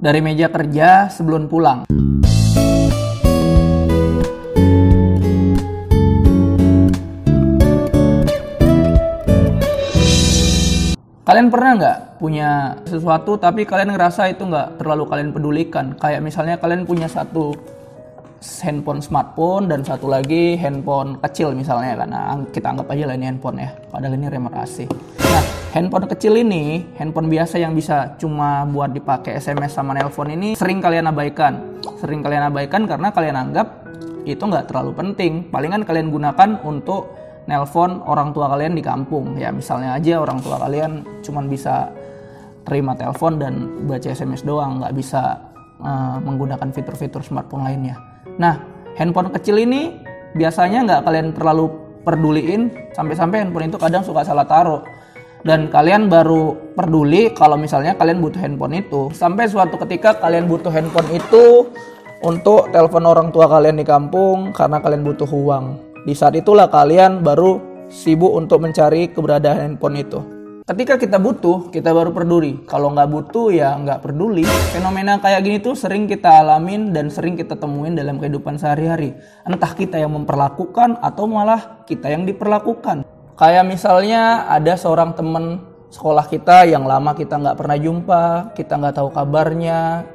dari meja kerja sebelum pulang. Kalian pernah nggak punya sesuatu tapi kalian ngerasa itu nggak terlalu kalian pedulikan? Kayak misalnya kalian punya satu handphone smartphone dan satu lagi handphone kecil misalnya kan. Nah, kita anggap aja lah ini handphone ya, padahal ini remote AC. Nah, handphone kecil ini, handphone biasa yang bisa cuma buat dipakai SMS sama nelpon ini sering kalian abaikan. Sering kalian abaikan karena kalian anggap itu nggak terlalu penting. Palingan kalian gunakan untuk nelpon orang tua kalian di kampung. Ya misalnya aja orang tua kalian cuma bisa terima telepon dan baca SMS doang, nggak bisa menggunakan fitur-fitur smartphone lainnya. Nah, handphone kecil ini biasanya nggak kalian terlalu peduliin, sampai-sampai handphone itu kadang suka salah taruh. Dan kalian baru peduli kalau misalnya kalian butuh handphone itu. Sampai suatu ketika kalian butuh handphone itu untuk telepon orang tua kalian di kampung karena kalian butuh uang. Di saat itulah kalian baru sibuk untuk mencari keberadaan handphone itu. Ketika kita butuh, kita baru peduli. Kalau nggak butuh, ya nggak peduli. Fenomena kayak gini tuh sering kita alamin dan sering kita temuin dalam kehidupan sehari-hari. Entah kita yang memperlakukan atau malah kita yang diperlakukan. Kayak misalnya ada seorang teman sekolah kita yang lama kita nggak pernah jumpa, kita nggak tahu kabarnya,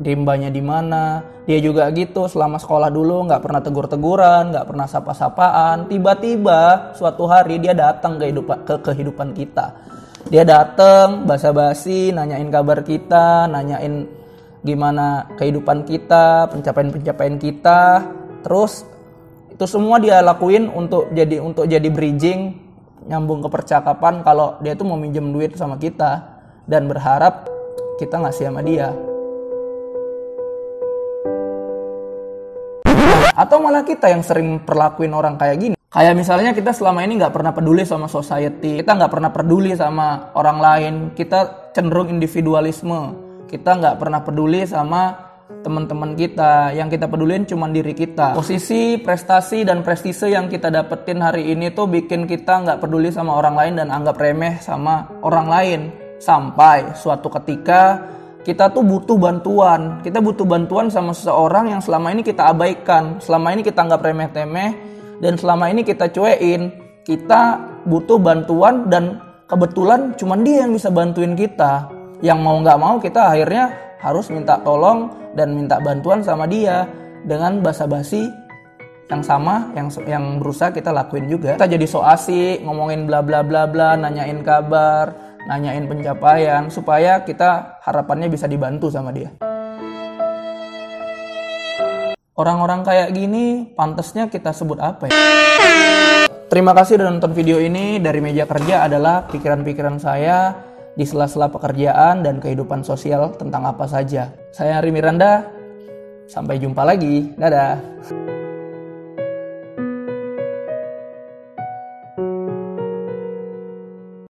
rimbanya di mana. Dia juga gitu, selama sekolah dulu nggak pernah tegur-teguran, nggak pernah sapa-sapaan. Tiba-tiba suatu hari dia datang ke kehidupan kita. Dia datang basa-basi, nanyain kabar kita, nanyain gimana kehidupan kita, pencapaian-pencapaian kita. Terus itu semua dia lakuin untuk jadi bridging, nyambung ke percakapan kalau dia tuh mau minjem duit sama kita dan berharap kita ngasih sama dia. Atau malah kita yang sering perlakuin orang kayak gini. Kayak misalnya kita selama ini nggak pernah peduli sama society, kita nggak pernah peduli sama orang lain, kita cenderung individualisme, kita nggak pernah peduli sama teman-teman kita, yang kita pedulin cuma diri kita. Posisi, prestasi, dan prestise yang kita dapetin hari ini tuh bikin kita nggak peduli sama orang lain dan anggap remeh sama orang lain. Sampai suatu ketika kita tuh butuh bantuan. Kita butuh bantuan sama seseorang yang selama ini kita abaikan, selama ini kita anggap remeh-temeh, dan selama ini kita cuekin. Kita butuh bantuan dan kebetulan cuma dia yang bisa bantuin kita. Yang mau nggak mau kita akhirnya harus minta tolong dan minta bantuan sama dia dengan basa-basi yang sama yang berusaha kita lakuin juga. Kita jadi so asik, ngomongin bla bla bla bla, nanyain kabar, nanyain pencapaian supaya kita harapannya bisa dibantu sama dia. Orang-orang kayak gini pantasnya kita sebut apa ya? Terima kasih udah nonton video ini. Dari meja kerja adalah pikiran-pikiran saya di sela-sela pekerjaan dan kehidupan sosial tentang apa saja. Saya Ari Miranda, sampai jumpa lagi. Dadah.